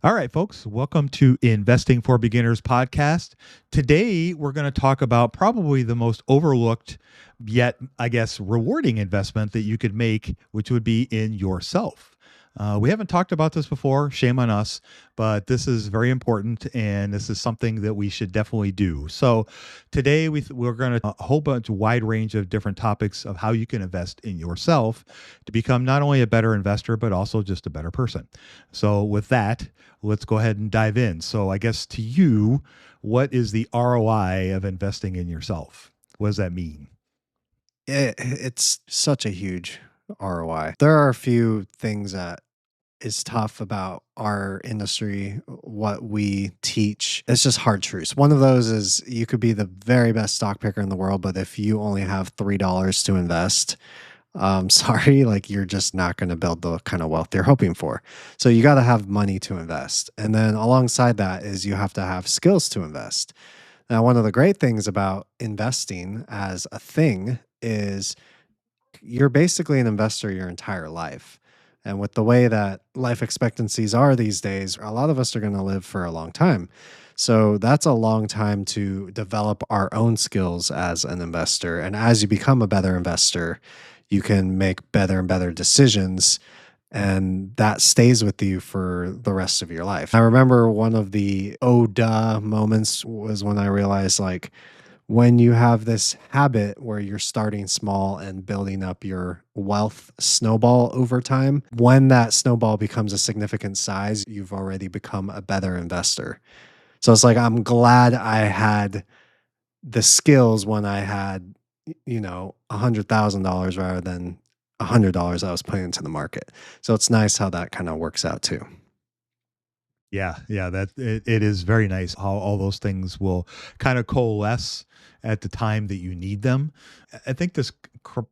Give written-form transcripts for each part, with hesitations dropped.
All right, folks, welcome to Investing for Beginners podcast. Today, we're going to talk about probably the most overlooked, yet, I guess, rewarding investment that you could make, which would be in yourself. We haven't talked about this before, shame on us, but this is very important and this is something that we should definitely do. So, today we're going to a whole bunch, wide range of different topics of how you can invest in yourself to become not only a better investor, but also just a better person. So, with that, let's go ahead and dive in. So, I guess to you, what is the ROI of investing in yourself? What does that mean? It's such a huge ROI. There are a few things that is tough about our industry, what we teach. It's just hard truths. One of those is you could be the very best stock picker in the world, but if you only have $3 to invest, sorry, like you're just not going to build the kind of wealth you're hoping for. So you got to have money to invest. And then alongside that is you have to have skills to invest. Now, one of the great things about investing as a thing is you're basically an investor your entire life. And with the way that life expectancies are these days, a lot of us are going to live for a long time. So that's a long time to develop our own skills as an investor. And as you become a better investor, you can make better and better decisions. And that stays with you for the rest of your life. I remember one of the oh duh moments was when I realized like when you have this habit where you're starting small and building up your wealth snowball over time, when that snowball becomes a significant size, you've already become a better investor. So it's like, I'm glad I had the skills when I had, $100,000 rather than $100 I was putting into the market. So it's nice how that kind of works out too. Yeah, it is very nice how all those things will kind of coalesce at the time that you need them. I think this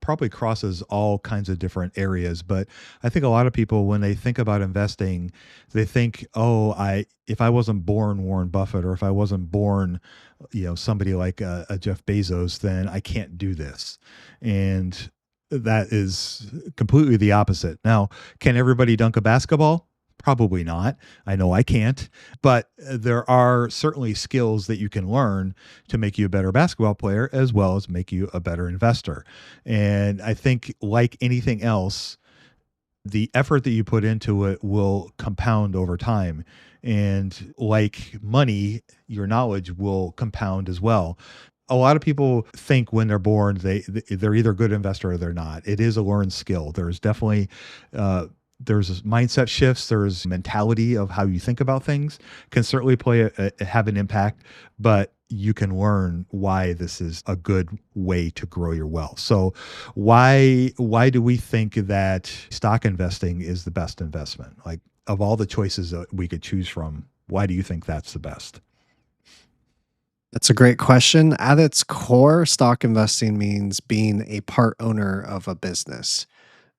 probably crosses all kinds of different areas, but I think a lot of people, when they think about investing, they think, "Oh, I if I wasn't born Warren Buffett, or if I wasn't born, somebody like a Jeff Bezos, then I can't do this," and that is completely the opposite. Now, can everybody dunk a basketball? Probably not. I know I can't, but there are certainly skills that you can learn to make you a better basketball player as well as make you a better investor. And I think, like anything else, the effort that you put into it will compound over time. And like money, your knowledge will compound as well. A lot of people think when they're born they're either a good investor or they're not. It is a learned skill. There's definitely uh, there's mindset shifts. There's mentality of how you think about things can certainly have an impact, but you can learn why this is a good way to grow your wealth. So why do we think that stock investing is the best investment? Like, of all the choices that we could choose from, why do you think that's the best? That's a great question. At its core, stock investing means being a part owner of a business.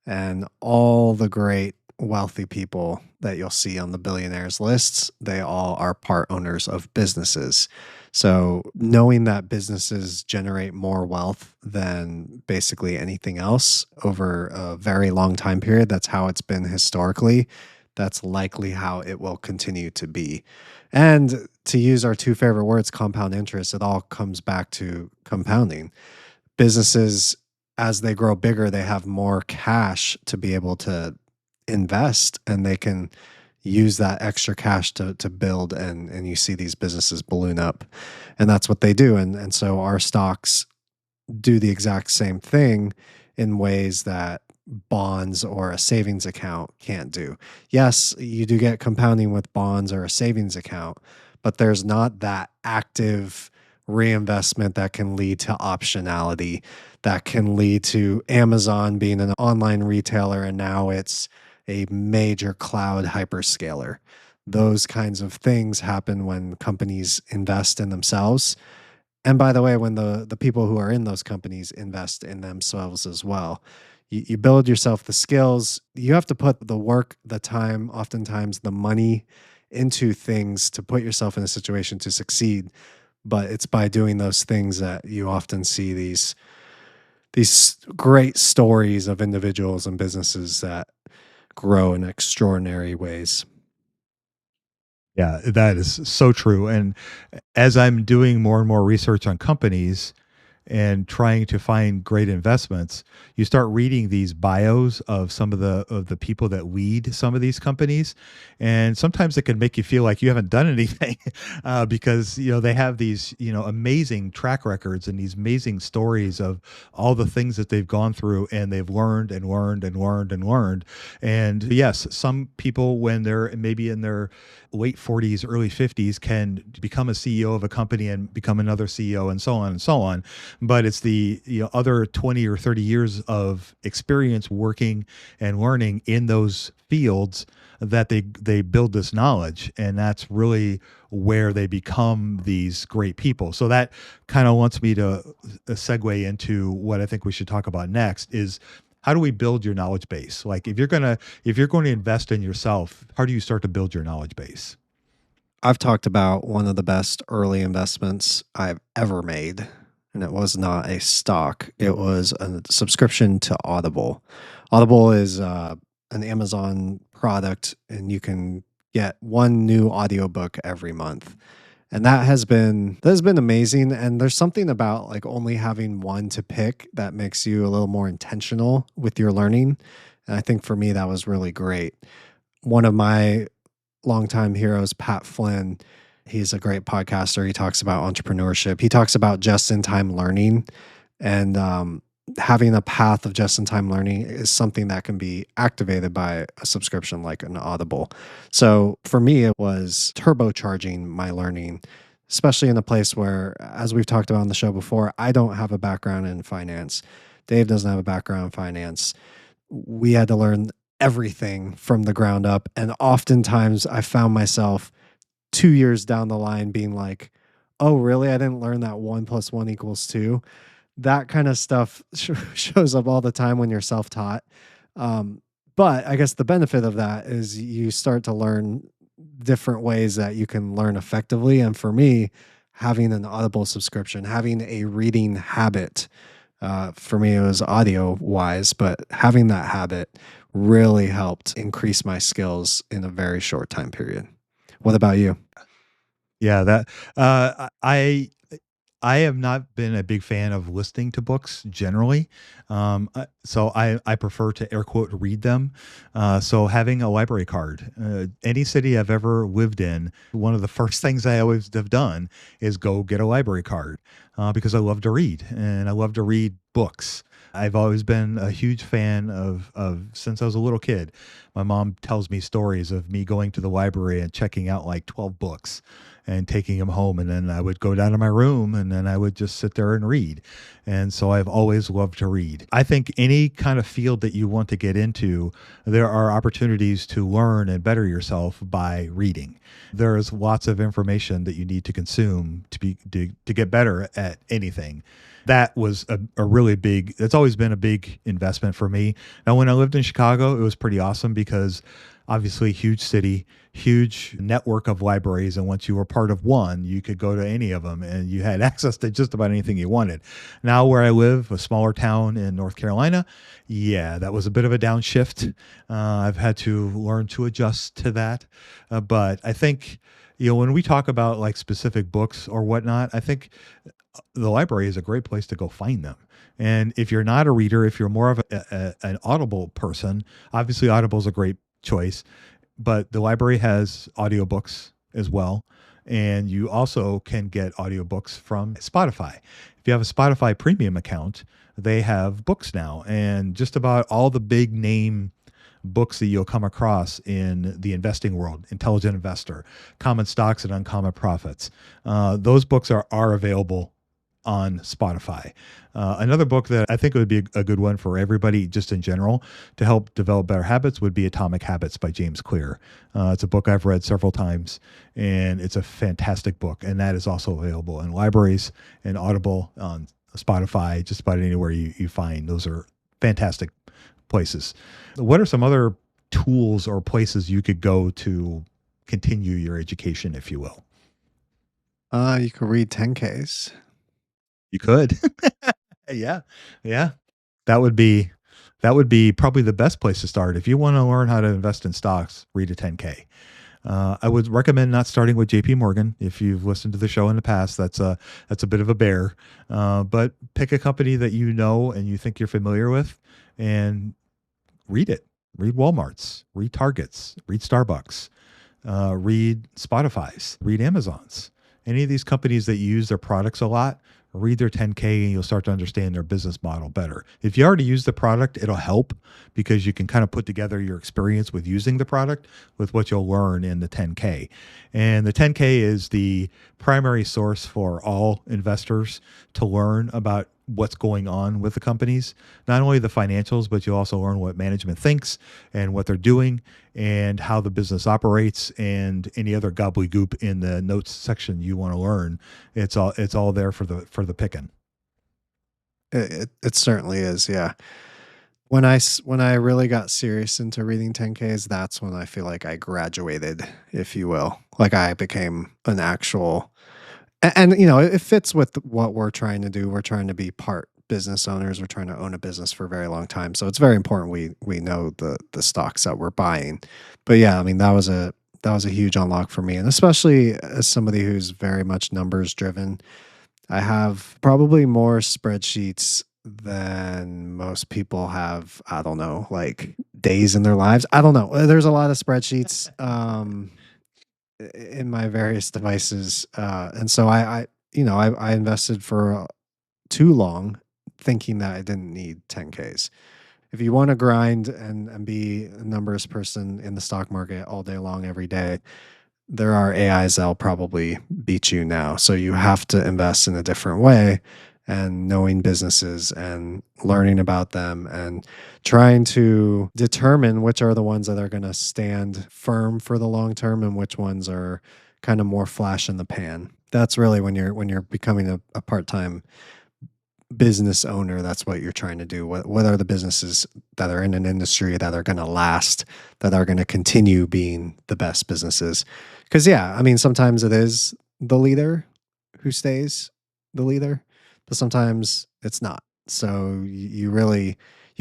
And all the great wealthy people that you'll see on the billionaires lists, they all are part owners of businesses. So, knowing that businesses generate more wealth than basically anything else over a very long time period, that's how it's been historically. That's likely how it will continue to be. And to use our two favorite words, compound interest, it all comes back to compounding. Businesses, as they grow bigger, they have more cash to be able to invest, and they can use that extra cash to build, and you see these businesses balloon up. And that's what they do. And so our stocks do the exact same thing in ways that bonds or a savings account can't do. Yes, you do get compounding with bonds or a savings account, but there's not that active reinvestment that can lead to optionality, that can lead to Amazon being an online retailer and now it's a major cloud hyperscaler. Those kinds of things happen when companies invest in themselves. And by the way, when the people who are in those companies invest in themselves as well, you build yourself the skills. You have to put the work, the time, oftentimes the money into things to put yourself in a situation to succeed. But it's by doing those things that you often see these great stories of individuals and businesses that grow in extraordinary ways. Yeah, that is so true. And as I'm doing more and more research on companies, and trying to find great investments, you start reading these bios of some of the people that lead some of these companies, and sometimes it can make you feel like you haven't done anything because they have these amazing track records and these amazing stories of all the things that they've gone through and they've learned and learned and learned and learned. And yes, some people when they're maybe in their late 40s, early 50s can become a CEO of a company and become another CEO and so on and so on, but it's the other 20 or 30 years of experience working and learning in those fields that they build this knowledge, and that's really where they become these great people. So that kind of wants me to segue into what I think we should talk about next is how do we build your knowledge base? Like if you're going to invest in yourself, how do you start to build your knowledge base? I've talked about one of the best early investments I've ever made, and it was not a stock. It was a subscription to Audible. Audible is an Amazon product, and you can get one new audiobook every month. And that has been amazing. And there's something about like only having one to pick that makes you a little more intentional with your learning. And I think for me that was really great. One of my longtime heroes, Pat Flynn. He's a great podcaster. He talks about entrepreneurship. He talks about just in time learning. And having a path of just in time learning is something that can be activated by a subscription like an Audible. So for me, it was turbocharging my learning, especially in a place where, as we've talked about on the show before, I don't have a background in finance. Dave doesn't have a background in finance. We had to learn everything from the ground up. And oftentimes I found myself 2 years down the line being like, oh, really? I didn't learn that one plus one equals two. That kind of stuff shows up all the time when you're self taught. But I guess the benefit of that is you start to learn different ways that you can learn effectively. And for me, having an Audible subscription, having a reading habit, for me, it was audio wise, but having that habit really helped increase my skills in a very short time period. What about you? Yeah, that I have not been a big fan of listening to books generally, so I prefer to air quote read them. So having a library card, any city I've ever lived in, one of the first things I always have done is go get a library card because I love to read and I love to read books. I've always been a huge fan of since I was a little kid. My mom tells me stories of me going to the library and checking out like 12 books and taking them home. And then I would go down to my room and then I would just sit there and read. And so I've always loved to read. I think any kind of field that you want to get into, there are opportunities to learn and better yourself by reading. There's lots of information that you need to consume to get better at anything. That was a really big, that's always been a big investment for me. Now, when I lived in Chicago, it was pretty awesome because obviously huge city, huge network of libraries. And once you were part of one, you could go to any of them and you had access to just about anything you wanted. Now, where I live, a smaller town in North Carolina, yeah, that was a bit of a downshift. I've had to learn to adjust to that. But I think, when we talk about like specific books or whatnot, I think the library is a great place to go find them. And if you're not a reader, if you're more of an Audible person, obviously Audible is a great choice, but the library has audiobooks as well. And you also can get audiobooks from Spotify. If you have a Spotify premium account, they have books now, and just about all the big name books that you'll come across in the investing world, Intelligent Investor, Common Stocks and Uncommon Profits. Those books are available on Spotify. Another book that I think would be a good one for everybody, just in general, to help develop better habits would be Atomic Habits by James Clear. It's a book I've read several times, and it's a fantastic book. And that is also available in libraries and Audible on Spotify, just about anywhere you find. Those are fantastic places. What are some other tools or places you could go to continue your education, if you will? You can read 10Ks. You could. Yeah. Yeah. That would be probably the best place to start. If you want to learn how to invest in stocks, read a 10K. I would recommend not starting with JP Morgan. If you've listened to the show in the past, that's a bit of a bear. But pick a company that you know and you think you're familiar with, and read it. Read Walmart's, read Target's, read Starbucks, read Spotify's, read Amazon's. Any of these companies that use their products a lot, read their 10K and you'll start to understand their business model better. If you already use the product, it'll help because you can kind of put together your experience with using the product with what you'll learn in the 10K. And the 10K is the primary source for all investors to learn about what's going on with the companies, not only the financials, but you also learn what management thinks and what they're doing and how the business operates and any other gobbledygook in the notes section you want to learn. It's all there for the picking. It certainly is. Yeah. When I really got serious into reading 10Ks, that's when I feel like I graduated, if you will. Like I became an actual, and it fits with what we're trying to do. We're trying to be part business owners. We're trying to own a business for a very long time. So it's very important we know the stocks that we're buying. But yeah, I mean that was a huge unlock for me, and especially as somebody who's very much numbers driven. I have probably more spreadsheets than most people have. I don't know, like days in their lives. I don't know. There's a lot of spreadsheets in my various devices, and so I invested for too long, thinking that I didn't need 10Ks. If you want to grind and be a numbers person in the stock market all day long, every day, there are AIs that'll probably beat you now. So you have to invest in a different way and knowing businesses and learning about them and trying to determine which are the ones that are going to stand firm for the long term and which ones are kind of more flash in the pan. That's really when you're becoming a part-time business owner, that's what you're trying to do. What are the businesses that are in an industry that are going to last, that are going to continue being the best businesses? Because yeah, I mean, sometimes it is the leader who stays the leader, but sometimes it's not. So you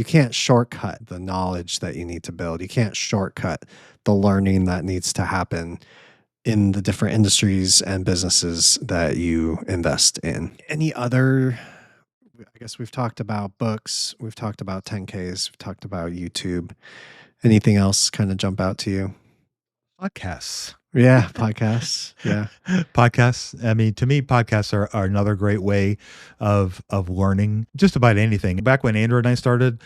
can't shortcut the knowledge that you need to build. You can't shortcut the learning that needs to happen in the different industries and businesses that you invest in. Any other, I guess we've talked about books, we've talked about 10Ks, we've talked about YouTube. Anything else kind of jump out to you? Podcasts. Yeah, podcasts. Yeah. Podcasts. I mean, to me, podcasts are another great way of learning just about anything. Back when Andrew and I started,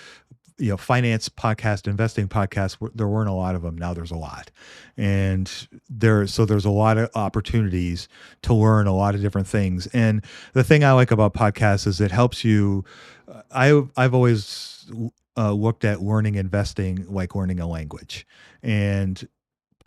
finance podcast, investing podcasts, there weren't a lot of them. Now there's a lot, and there's a lot of opportunities to learn a lot of different things. And the thing I like about podcasts is it helps you. I've always looked at learning investing like learning a language, and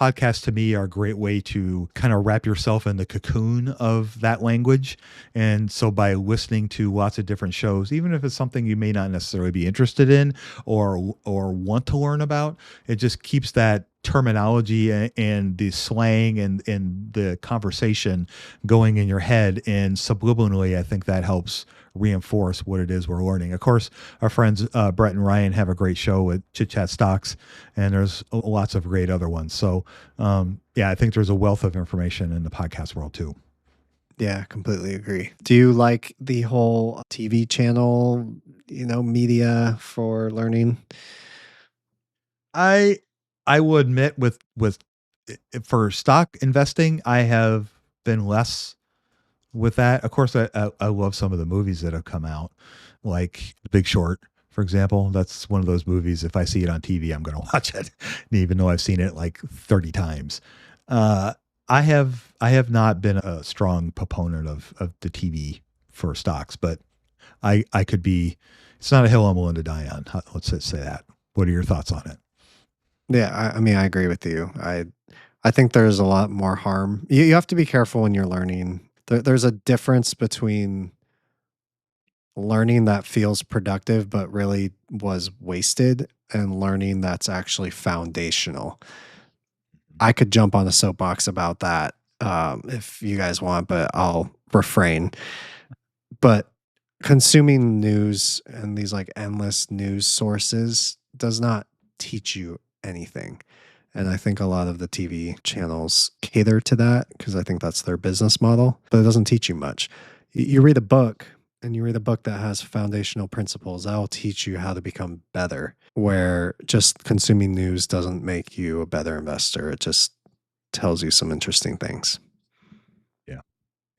podcasts to me are a great way to kind of wrap yourself in the cocoon of that language. And so by listening to lots of different shows, even if it's something you may not necessarily be interested in or want to learn about, it just keeps that terminology and the slang and the conversation going in your head. And subliminally, I think that helps reinforce what it is we're learning. Of course, our friends Brett and Ryan have a great show with Chit Chat Stocks, and there's lots of great other ones. So, yeah, I think there's a wealth of information in the podcast world too. Yeah, completely agree. Do you like the whole TV channel, media for learning? I I will admit with for stock investing, I have been less with that. Of course, I love some of the movies that have come out, like The Big Short, for example. That's one of those movies. If I see it on TV, I'm going to watch it, even though I've seen it like 30 times. Uh, I have not been a strong proponent of the TV for stocks, but I could be. It's not a hill I'm willing to die on. Let's just say that. What are your thoughts on it? Yeah, I mean, I agree with you. I think there's a lot more harm. You have to be careful when you're learning. There's a difference between learning that feels productive but really was wasted and learning that's actually foundational. I could jump on a soapbox about that if you guys want, but I'll refrain. But consuming news and these like endless news sources does not teach you anything. And I think a lot of the TV channels cater to that because I think that's their business model, but it doesn't teach you much. You read a book and you read a book that has foundational principles that'll teach you how to become better, where just consuming news doesn't make you a better investor. It just tells you some interesting things. Yeah.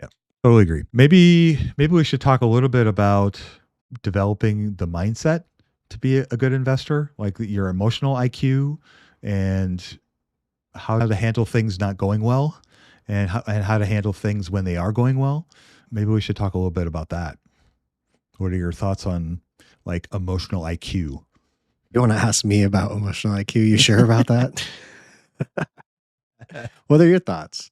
Yeah. Totally agree. Maybe we should talk a little bit about developing the mindset to be a good investor, like your emotional IQ and how to handle things not going well and how to handle things when they are going well. Maybe we should talk a little bit about that. What are your thoughts on like emotional IQ? You want to ask me about emotional IQ? You sure about that? What are your thoughts?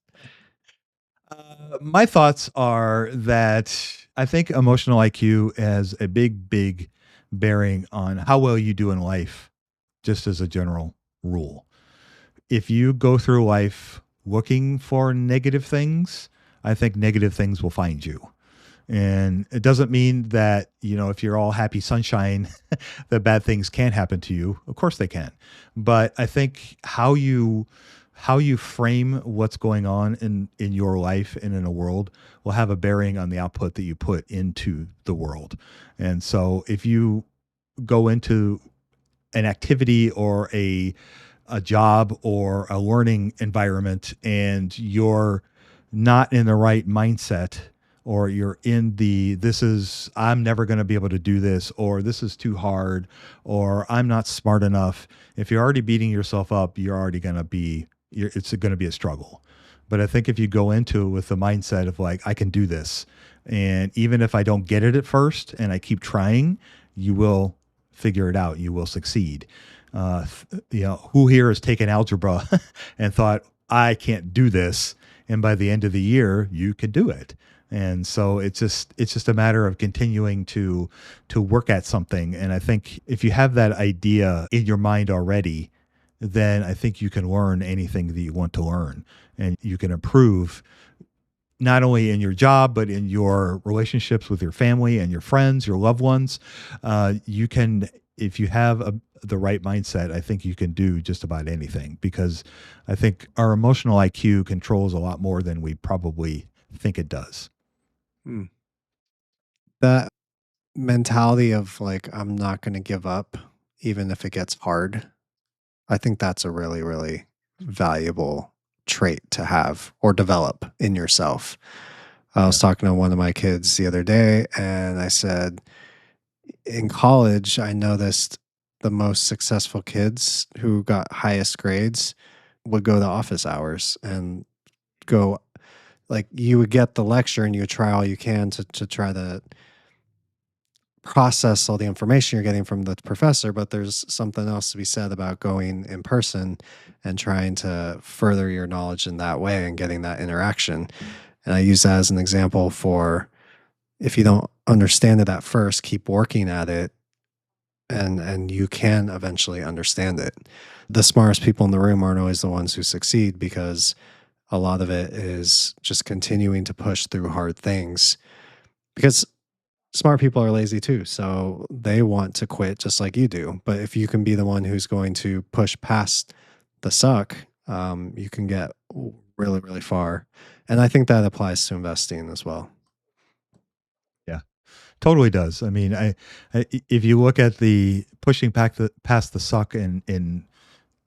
My thoughts are that I think emotional IQ has a big bearing on how well you do in life, just as a general rule. If you go through life looking for negative things, I think negative things will find you. And it doesn't mean that, if you're all happy sunshine, that bad things can't happen to you. Of course they can. But I think how you frame what's going on in your life and in a world will have a bearing on the output that you put into the world. And so if you go into an activity or a job or a learning environment and you're not in the right mindset, or you're in the this is I'm never going to be able to do this, or this is too hard, or I'm not smart enough. If you're already beating yourself up, you're already going to be it's going to be a struggle. But I think if you go into it with the mindset of like, I can do this, and even if I don't get it at first and I keep trying, you will figure it out. You will succeed. Who here has taken algebra and thought, I can't do this, and by the end of the year you could do it. And so it's just a matter of continuing to work at something. And I think if you have that idea in your mind already, then I think you can learn anything that you want to learn, and you can improve not only in your job, but in your relationships with your family and your friends, your loved ones. You can, if you have the right mindset, I think you can do just about anything, because I think our emotional IQ controls a lot more than we probably think it does. Hmm. That mentality of like, I'm not going to give up, even if it gets hard. I think that's a really, really valuable trait to have or develop in yourself. I was Yeah. talking to one of my kids the other day, and I said, in college, I noticed the most successful kids who got highest grades would go to office hours and go, like, you would get the lecture and you would try all you can to try to process all the information you're getting from the professor, but there's something else to be said about going in person and trying to further your knowledge in that way and getting that interaction. And I use that as an example for, if you don't understand it at first, keep working at it, and you can eventually understand it. The smartest people in the room aren't always the ones who succeed, because a lot of it is just continuing to push through hard things, because smart people are lazy too. So they want to quit just like you do. But if you can be the one who's going to push past the suck, you can get really, really far. And I think that applies to investing as well. Yeah. Totally does. I mean, if you look at the pushing back past the suck in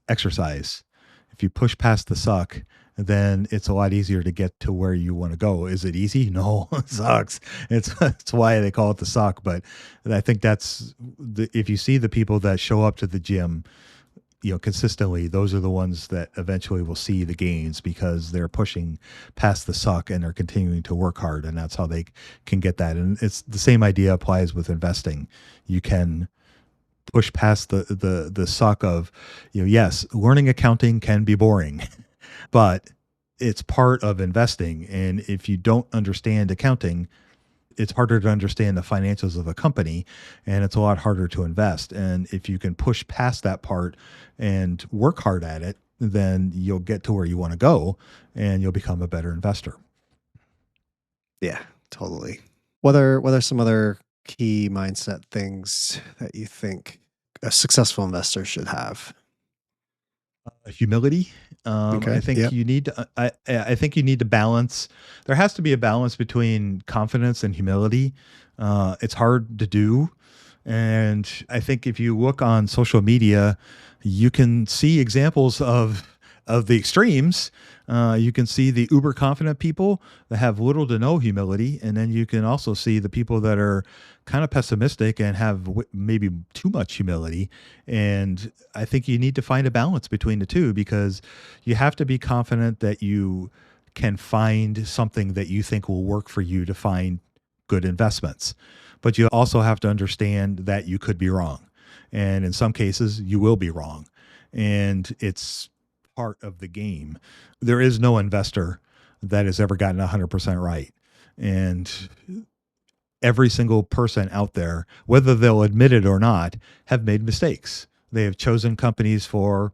exercise, if you push past the suck, then it's a lot easier to get to where you want to go. Is it easy? No, it sucks. It's why they call it the suck. But I think if you see the people that show up to the gym, consistently, those are the ones that eventually will see the gains, because they're pushing past the suck and they're continuing to work hard, and that's how they can get that. And it's the same idea applies with investing. You can push past the suck of, yes, learning accounting can be boring, but it's part of investing. And if you don't understand accounting, it's harder to understand the financials of a company, and it's a lot harder to invest. And if you can push past that part and work hard at it, then you'll get to where you want to go and you'll become a better investor. Yeah, totally. What are some other key mindset things that you think a successful investor should have? Humility. I Okay. think Yep. you need to. I think you need to balance. There has to be a balance between confidence and humility. It's hard to do, and I think if you look on social media, you can see examples of the extremes. You can see the uber confident people that have little to no humility, and then you can also see the people that are kind of pessimistic and have maybe too much humility. And I think you need to find a balance between the two, because you have to be confident that you can find something that you think will work for you to find good investments. But you also have to understand that you could be wrong. And in some cases, you will be wrong. And it's part of the game. There is no investor that has ever gotten 100% right. And every single person out there, whether they'll admit it or not, have made mistakes. They have chosen companies for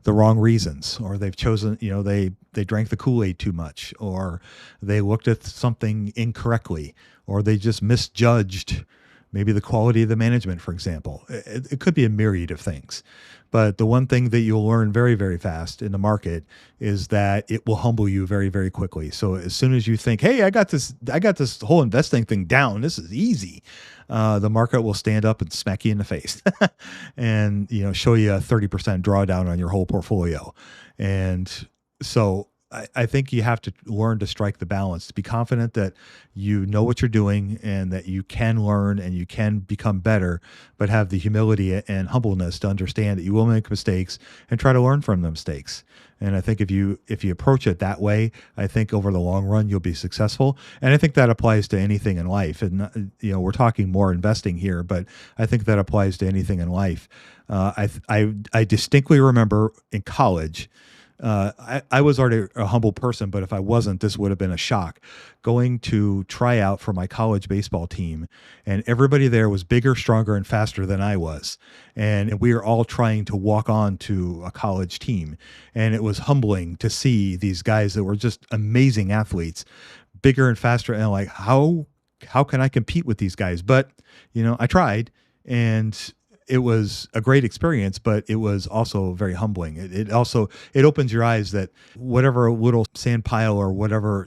the wrong reasons, or they've chosen, they drank the Kool-Aid too much, or they looked at something incorrectly, or they just misjudged maybe the quality of the management, for example. It could be a myriad of things. But the one thing that you'll learn very, very fast in the market is that it will humble you very, very quickly. So as soon as you think, "Hey, I got this whole investing thing down. This is easy," the market will stand up and smack you in the face, and show you a 30% drawdown on your whole portfolio. And so I think you have to learn to strike the balance, to be confident that you know what you're doing and that you can learn and you can become better, but have the humility and humbleness to understand that you will make mistakes and try to learn from the mistakes. And I think if you approach it that way, I think over the long run you'll be successful. And I think that applies to anything in life. And we're talking more investing here, but I think that applies to anything in life. I distinctly remember in college, I was already a humble person, but if I wasn't, this would have been a shock. Going to try out for my college baseball team, and everybody there was bigger, stronger, and faster than I was. And we were all trying to walk on to a college team. And it was humbling to see these guys that were just amazing athletes, bigger and faster. And like, how can I compete with these guys? But, I tried. And it was a great experience, but it was also very humbling. It opens your eyes that whatever little sand pile or whatever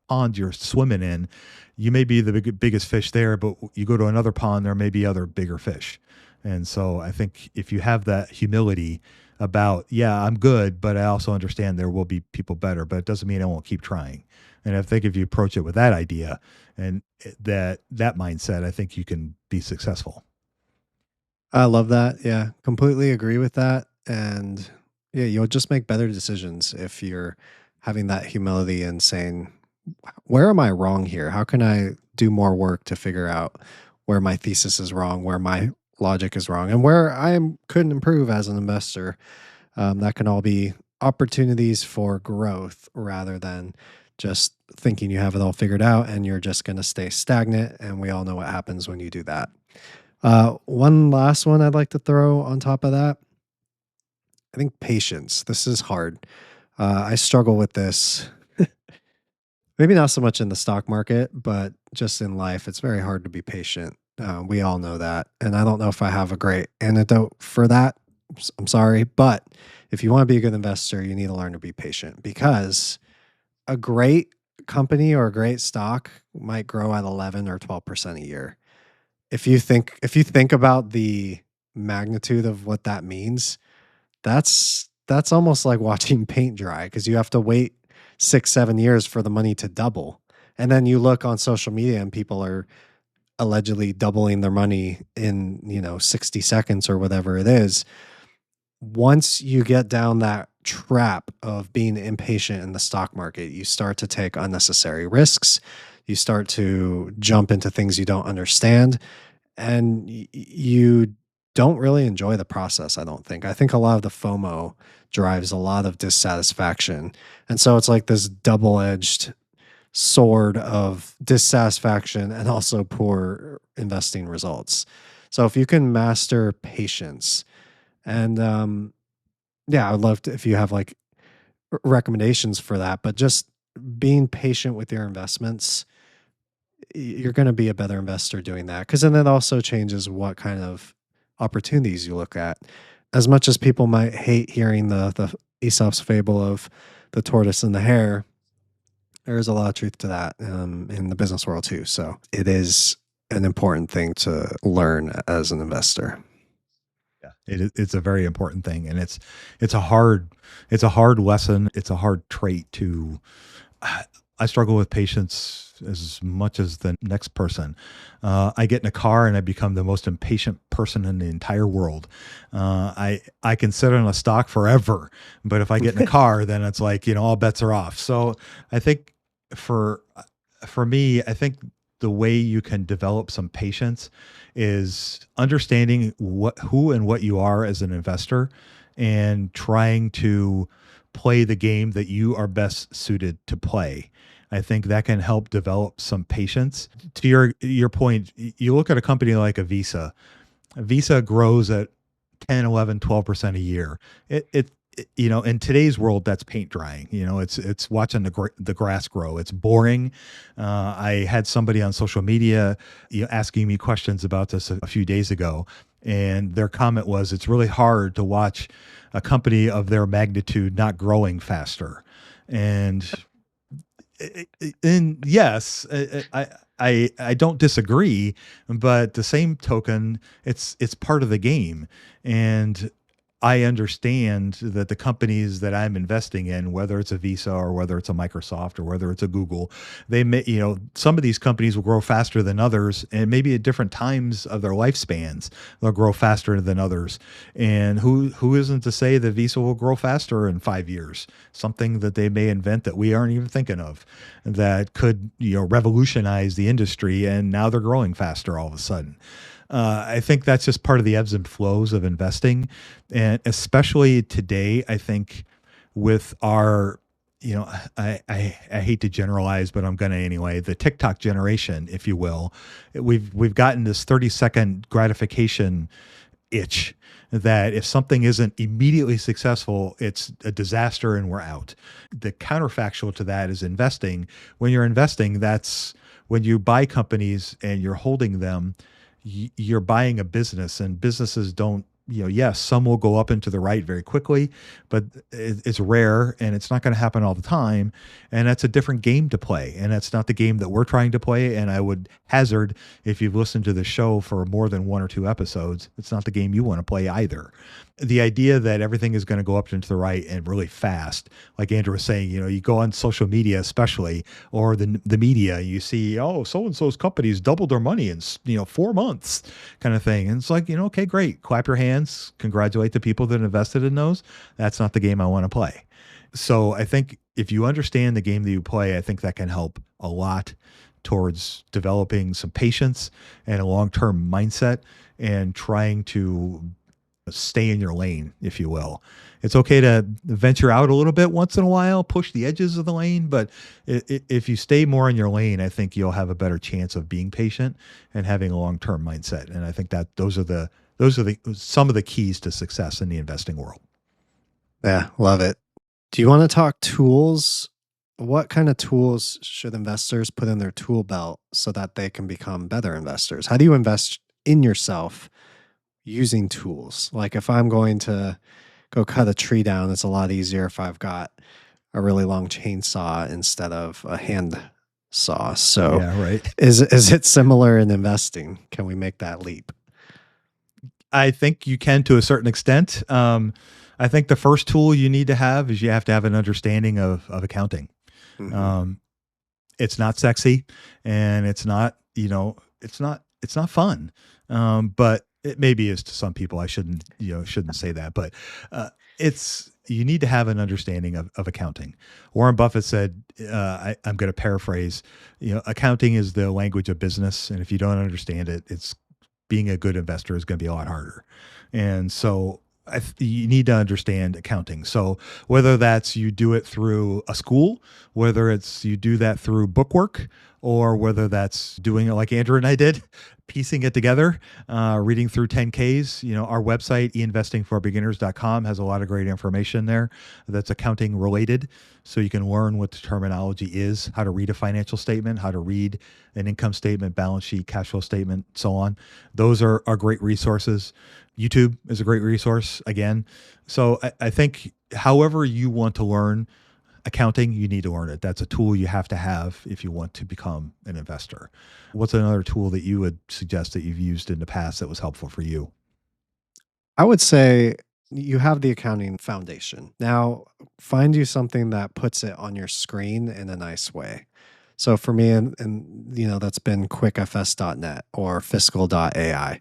pond you're swimming in, you may be the biggest fish there, but you go to another pond, there may be other bigger fish. And so I think if you have that humility about, yeah, I'm good, but I also understand there will be people better, but it doesn't mean I won't keep trying. And I think if you approach it with that idea and that mindset, I think you can be successful. I love that. Yeah, completely agree with that. And yeah, you'll just make better decisions if you're having that humility and saying, where am I wrong here? How can I do more work to figure out where my thesis is wrong, where my logic is wrong, and where could improve as an investor? That can all be opportunities for growth rather than just thinking you have it all figured out and you're just going to stay stagnant. And we all know what happens when you do that. One last one I'd like to throw on top of that. I think patience. This is hard. I struggle with this. Maybe not so much in the stock market, but just in life, it's very hard to be patient. We all know that. And I don't know if I have a great antidote for that. I'm sorry. But if you want to be a good investor, you need to learn to be patient because a great company or a great stock might grow at 11 or 12% a year. If you think about the magnitude of what that means, that's almost like watching paint dry because you have to wait 6, 7 years for the money to double. And then you look on social media and people are allegedly doubling their money in, 60 seconds or whatever it is. Once you get down that trap of being impatient in the stock market, you start to take unnecessary risks. You start to jump into things you don't understand and you don't really enjoy the process, I don't think. I think a lot of the FOMO drives a lot of dissatisfaction. And so it's like this double-edged sword of dissatisfaction and also poor investing results. So if you can master patience and yeah, I would love to if you have like recommendations for that, but just being patient with your investments, you're going to be a better investor doing that because then it also changes what kind of opportunities you look at. as much as people might hate hearing the Aesop's fable of the tortoise and the hare, there is a lot of truth to that in the business world too. So it is an important thing to learn as an investor. Yeah, it's a very important thing, and it's a hard lesson. It's a hard trait to. I struggle with patience as much as the next person. I get in a car and I become the most impatient person in the entire world. I can sit on a stock forever, but if I get in a car, then it's like, all bets are off. So I think for for me, I think the way you can develop some patience is understanding who and what you are as an investor, and trying to play the game that you are best suited to play. I think that can help develop some patience. To your point, you look at a company like a Visa. Visa grows at 10, 11, 12% a year. In today's world, that's paint drying. It's watching the grass grow. It's boring. I had somebody on social media, asking me questions about this a few days ago, and their comment was, "It's really hard to watch a company of their magnitude not growing faster." And yes, I don't disagree, but the same token, it's part of the game, and I understand that the companies that I'm investing in, whether it's a Visa or whether it's a Microsoft or whether it's a Google, they may, some of these companies will grow faster than others, and maybe at different times of their lifespans, they'll grow faster than others. And who isn't to say that Visa will grow faster in 5 years? Something that they may invent that we aren't even thinking of, that could, revolutionize the industry, and now they're growing faster all of a sudden. I think that's just part of the ebbs and flows of investing. And especially today, I think with our, I hate to generalize, but I'm going to anyway, the TikTok generation, if you will, we've gotten this 30-second gratification itch, that if something isn't immediately successful, it's a disaster and we're out. The counterfactual to that is investing. When you're investing, that's when you buy companies and you're holding them, you're buying a business, and businesses don't, yes, some will go up into the right very quickly, but it's rare and it's not going to happen all the time. And that's a different game to play. And that's not the game that we're trying to play. And I would hazard, if you've listened to the show for more than one or two episodes, it's not the game you want to play either. The idea that everything is going to go up and to the right and really fast, like Andrew was saying, you go on social media, especially, or the media, you see, oh, so-and-so's companies doubled their money in, 4 months, kind of thing. And it's like, okay, great. Clap your hands. Congratulate the people that invested in those. That's not the game I want to play. So I think if you understand the game that you play, I think that can help a lot towards developing some patience and a long-term mindset, and trying to stay in your lane, if you will. It's okay to venture out a little bit once in a while, push the edges of the lane, but if you stay more in your lane, I think you'll have a better chance of being patient and having a long-term mindset. And I think that those are some of the keys to success in the investing world. Yeah, love it. Do you want to talk tools? What kind of tools should investors put in their tool belt so that they can become better investors? How do you invest in yourself using tools? Like if I'm going to go cut a tree down, it's a lot easier if I've got a really long chainsaw instead of a hand saw. So Yeah, right. is it similar in investing? Can we make that leap? I think you can, to a certain extent. I think the first tool you need to have is you have to have an understanding of accounting. Mhm. It's not sexy, and it's not, it's not fun. But it maybe is to some people. I shouldn't say that, but you need to have an understanding of accounting. Warren Buffett said, I'm going to paraphrase, accounting is the language of business. And if you don't understand it, being a good investor is going to be a lot harder. And so you need to understand accounting. So whether that's you do it through a school, whether it's you do that through bookwork, or whether that's doing it like Andrew and I did, piecing it together, reading through 10Ks. Our website, einvestingforbeginners.com, has a lot of great information there that's accounting related. So you can learn what the terminology is, how to read a financial statement, how to read an income statement, balance sheet, cash flow statement, so on. Those are great resources. YouTube is a great resource again. So I think however you want to learn accounting, you need to learn it. That's a tool you have to have if you want to become an investor. What's another tool that you would suggest that you've used in the past that was helpful for you? I would say you have the accounting foundation. Now, find you something that puts it on your screen in a nice way. So for me, and that's been quickfs.net or fiscal.ai.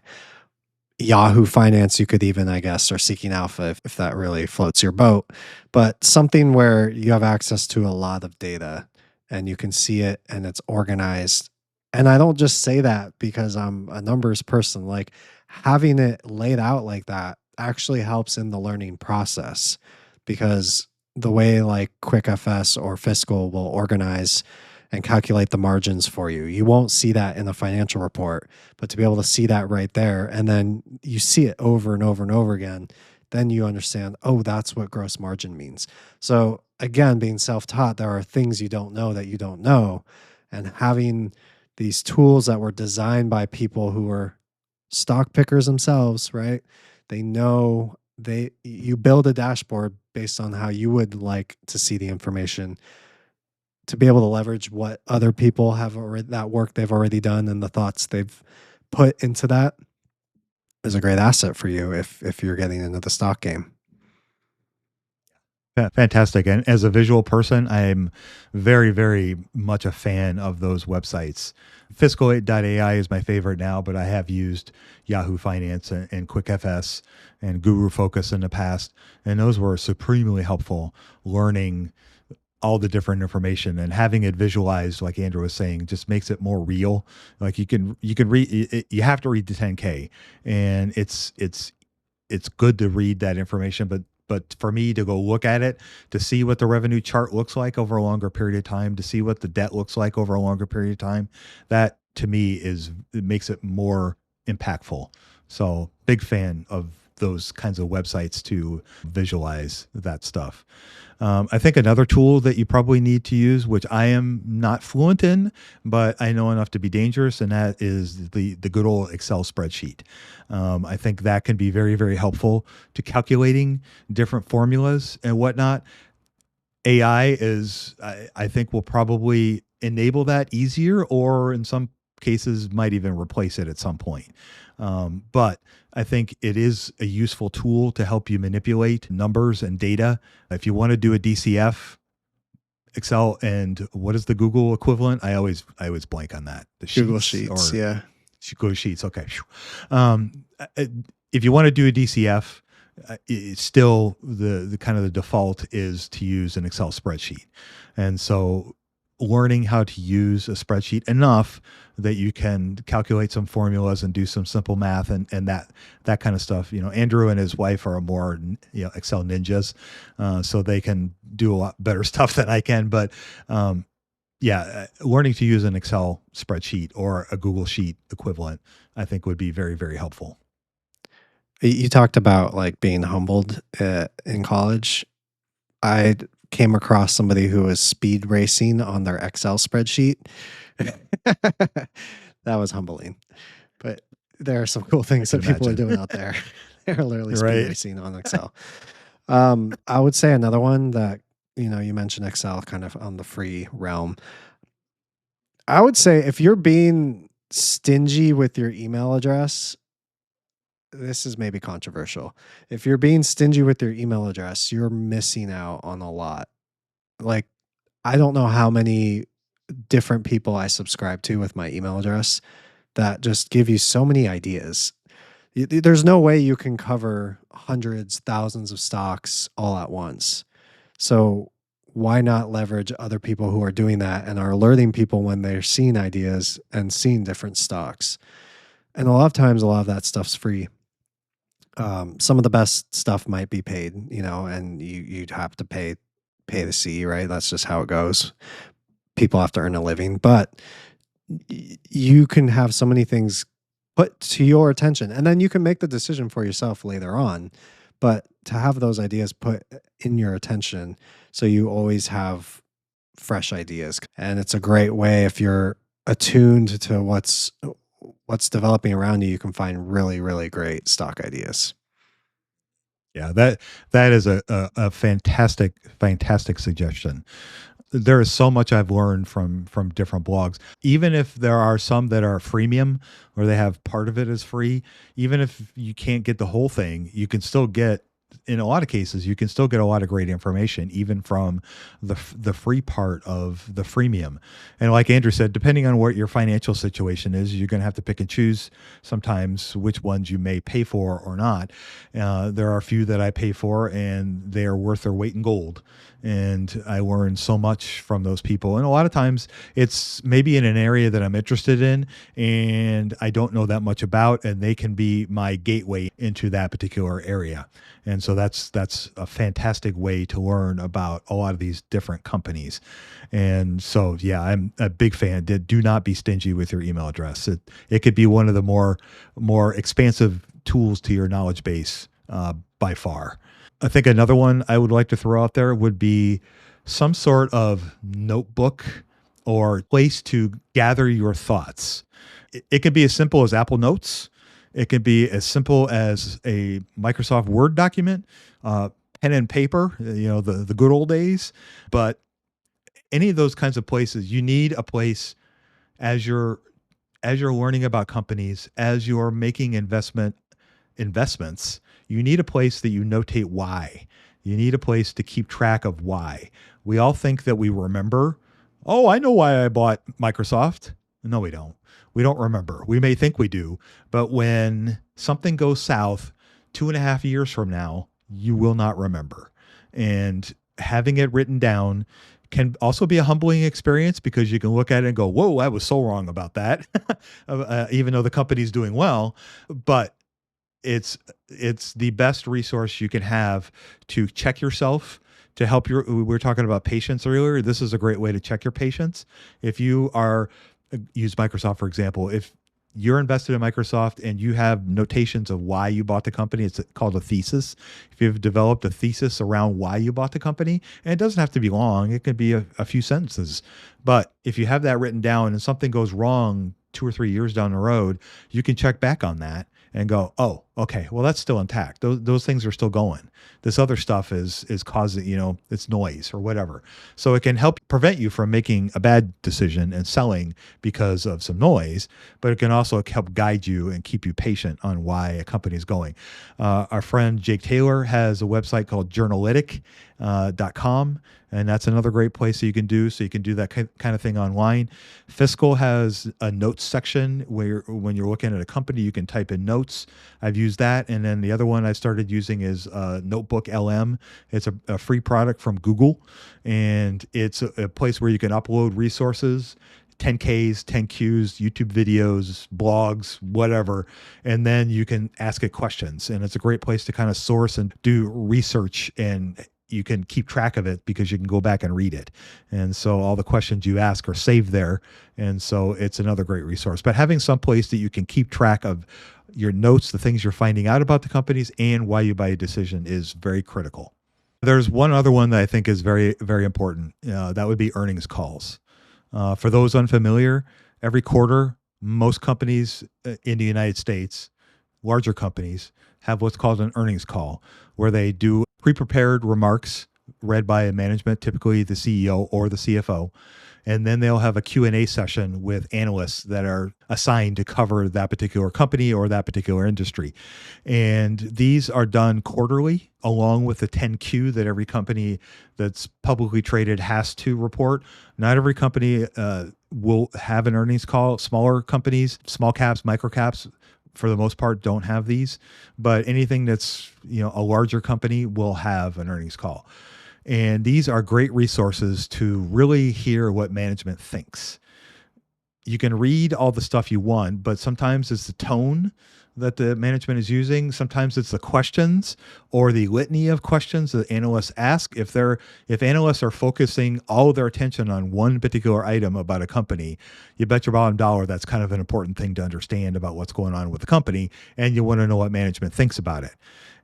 Yahoo Finance, you could even, I guess, or Seeking Alpha if that really floats your boat. But something where you have access to a lot of data and you can see it and it's organized. And I don't just say that because I'm a numbers person. Like having it laid out like that actually helps in the learning process because the way like QuickFS or Fiscal will organize and calculate the margins for you. You won't see that in a financial report, but to be able to see that right there and then you see it over and over and over again, then you understand, oh, that's what gross margin means. So again, being self-taught, there are things you don't know that you don't know. And having these tools that were designed by people who were stock pickers themselves, right? They know you build a dashboard based on how you would like to see the information to be able to leverage what other people have already, that work they've already done and the thoughts they've put into that is a great asset for you if you're getting into the stock game. Fantastic. And as a visual person, I'm very, very much a fan of those websites. Fiscal8.ai is my favorite now, but I have used Yahoo Finance and QuickFS and Guru Focus in the past. And those were supremely helpful learning all the different information, and having it visualized, like Andrew was saying, just makes it more real. Like you can read, you have to read the 10K, and it's good to read that information, but for me to go look at it, to see what the revenue chart looks like over a longer period of time, to see what the debt looks like over a longer period of time, that to me it makes it more impactful. So big fan of those kinds of websites to visualize that stuff. I think another tool that you probably need to use, which I am not fluent in, but I know enough to be dangerous, and that is the good old Excel spreadsheet. I think that can be very, very helpful to calculating different formulas and whatnot. AI I think, will probably enable that easier, or in some cases might even replace it at some point. But I think it is a useful tool to help you manipulate numbers and data. If you want to do a DCF, Excel, and what is the Google equivalent? I always blank on that. The Google Sheets, yeah. Google Sheets. Okay. If you want to do a DCF, it's still the kind of the default is to use an Excel spreadsheet. And so learning how to use a spreadsheet enough that you can calculate some formulas and do some simple math and that kind of stuff. Andrew and his wife are more, Excel ninjas, so they can do a lot better stuff than I can. But learning to use an Excel spreadsheet or a Google Sheet equivalent, I think would be very, very helpful. You talked about like being humbled in college. I came across somebody who was speed racing on their Excel spreadsheet. That was humbling. But there are some cool things that people are doing out there. They're literally speed racing on Excel. I would say another one that, you mentioned Excel kind of on the free realm. I would say if you're being stingy with your email address, this is maybe controversial. If you're being stingy with your email address, you're missing out on a lot. Like, I don't know how many different people I subscribe to with my email address that just give you so many ideas. There's no way you can cover hundreds, thousands of stocks all at once. So why not leverage other people who are doing that and are alerting people when they're seeing ideas and seeing different stocks? And a lot of times, a lot of that stuff's free. Some of the best stuff might be paid, and you'd have to pay to see, right? That's just how it goes. people have to earn a living, but you can have so many things put to your attention, and then you can make the decision for yourself later on. But to have those ideas put in your attention, so you always have fresh ideas, and it's a great way if you're attuned to what's developing around you. You can find really, really great stock ideas. Yeah, that is a fantastic, fantastic suggestion. There is so much I've learned from different blogs. Even if there are some that are freemium or they have part of it as free, even if you can't get the whole thing, you can still get, in a lot of cases, you can still get a lot of great information even from the free part of the freemium. And like Andrew said, depending on what your financial situation is, you're going to have to pick and choose sometimes which ones you may pay for or not. There are a few that I pay for, and they are worth their weight in gold. And I learned so much from those people. And a lot of times it's maybe in an area that I'm interested in and I don't know that much about, and they can be my gateway into that particular area. And so that's a fantastic way to learn about a lot of these different companies. And so, yeah, I'm a big fan. Do not be stingy with your email address. It could be one of the more expansive tools to your knowledge base by far. I think another one I would like to throw out there would be some sort of notebook or place to gather your thoughts. It could be as simple as Apple Notes. It could be as simple as a Microsoft Word document, pen and paper, the good old days. But any of those kinds of places, you need a place as you're learning about companies, as you're making investments, you need a place that you notate why. You need a place to keep track of why. We all think that we remember, oh, I know why I bought Microsoft. No, we don't. We don't remember. We may think we do, but when something goes south 2.5 years from now, you will not remember. And having it written down can also be a humbling experience, because you can look at it and go, whoa, I was so wrong about that, even though the company's doing well. But it's the best resource you can have to check yourself, to help we were talking about patience earlier. This is a great way to check your patience. If you are, use Microsoft, for example, if you're invested in Microsoft and you have notations of why you bought the company, it's called a thesis. If you've developed a thesis around why you bought the company, and it doesn't have to be long, it could be a few sentences. But if you have that written down and something goes wrong 2 or 3 years down the road, you can check back on that and go, oh, okay, well, that's still intact. Those things are still going. This other stuff is causing, it's noise or whatever. So it can help prevent you from making a bad decision and selling because of some noise, but it can also help guide you and keep you patient on why a company is going. Our friend Jake Taylor has a website called journalytic.com. And that's another great place that you can do. So you can do that kind of thing online. Fiscal has a notes section where when you're looking at a company, you can type in notes. I've used that. And then the other one I started using is Notebook LM. It's a free product from Google. And it's a place where you can upload resources, 10Ks, 10Qs, YouTube videos, blogs, whatever. And then you can ask it questions. And it's a great place to kind of source and do research, and you can keep track of it because you can go back and read it. And so all the questions you ask are saved there. And so it's another great resource. But having some place that you can keep track of your notes, the things you're finding out about the companies, and why you buy a decision is very critical. There's one other one that I think is very, very important. That would be earnings calls. For those unfamiliar, every quarter, most companies in the United States, larger companies, have what's called an earnings call, where they do pre-prepared remarks read by a management, typically the CEO or the CFO. And then they'll have a Q&A session with analysts that are assigned to cover that particular company or that particular industry. And these are done quarterly, along with the 10Q that every company that's publicly traded has to report. Not every company will have an earnings call. Smaller companies, small caps, micro caps, for the most part, don't have these. But anything that's a larger company will have an earnings call. And these are great resources to really hear what management thinks. You can read all the stuff you want, but sometimes it's the tone that the management is using. Sometimes it's the questions or the litany of questions that analysts ask. If analysts are focusing all their attention on one particular item about a company, you bet your bottom dollar that's kind of an important thing to understand about what's going on with the company, and you want to know what management thinks about it.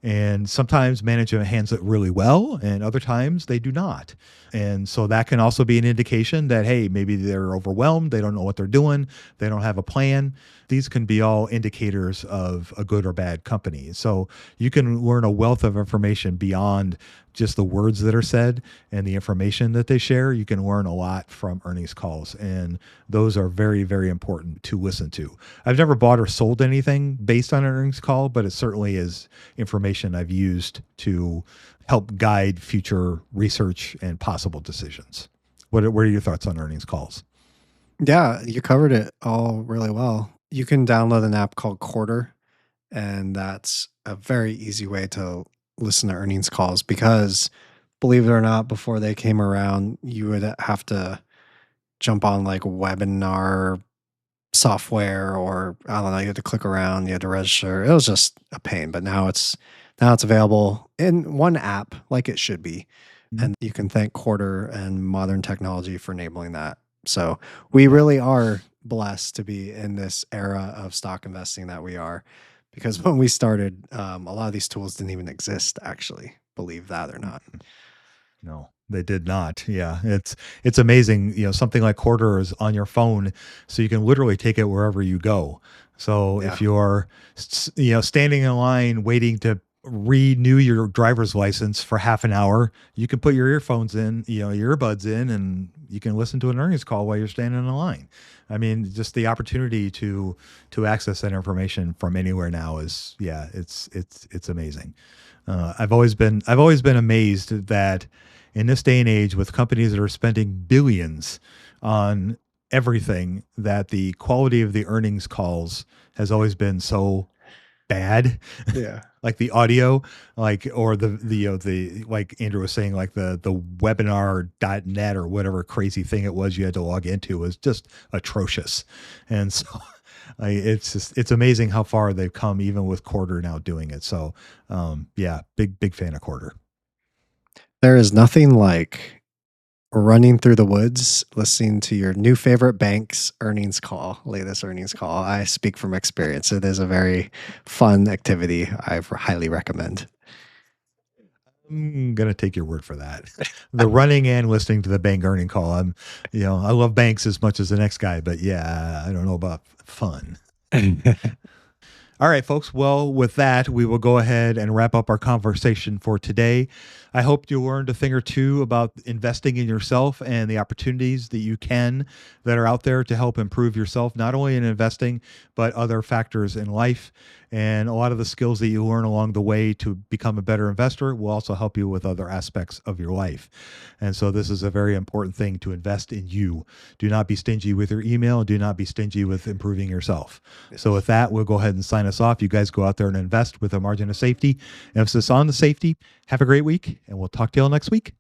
And sometimes management handles it really well, and other times they do not. And so that can also be an indication that, hey, maybe they're overwhelmed, they don't know what they're doing, they don't have a plan. These can be all indicators of a good or bad company. So you can learn a wealth of information beyond just the words that are said and the information that they share. You can learn a lot from earnings calls, and those are very, very important to listen to. I've never bought or sold anything based on an earnings call, but it certainly is information I've used to help guide future research and possible decisions. What are your thoughts on earnings calls? Yeah, you covered it all really well. You can download an app called Quarter, and that's a very easy way to listen to earnings calls because, believe it or not, before they came around, you would have to jump on like webinar software, or I don't know, you had to click around, you had to register. It was just a pain, but now it's available in one app like it should be. Mhm. And you can thank Quarter and modern technology for enabling that. So we really are blessed to be in this era of stock investing that we are, because when we started, a lot of these tools didn't even exist, actually, believe that or not. No, they did not. Yeah, it's amazing. Something like Quarter is on your phone, so you can literally take it wherever you go. So Yeah. if you're, standing in line waiting to renew your driver's license for half an hour, you can put your earphones in, your earbuds in, and you can listen to an earnings call while you're standing in line. I mean, just the opportunity to access that information from anywhere now is, yeah, it's amazing. I've always been amazed that in this day and age, with companies that are spending billions on everything, that the quality of the earnings calls has always been so bad. Yeah. Like the audio, like, or the like Andrew was saying, like the webinar.net or whatever crazy thing it was you had to log into was just atrocious. And so it's amazing how far they've come, even with Quarter now doing it. So yeah, big fan of Quarter. There is nothing like running through the woods, listening to your new favorite bank's latest earnings call. I speak from experience. It is a very fun activity. I highly recommend. I'm gonna take your word for that. The running and listening to the bank earning call. I love banks as much as the next guy, but yeah, I don't know about fun. All right, folks. Well, with that, we will go ahead and wrap up our conversation for today. I hope you learned a thing or two about investing in yourself and the opportunities that are out there to help improve yourself, not only in investing, but other factors in life. And a lot of the skills that you learn along the way to become a better investor will also help you with other aspects of your life. And so this is a very important thing, to invest in you. Do not be stingy with your email. Do not be stingy with improving yourself. So with that, we'll go ahead and sign us off. You guys go out there and invest with a margin of safety. Emphasis on the safety. Have a great week, and we'll talk to you all next week.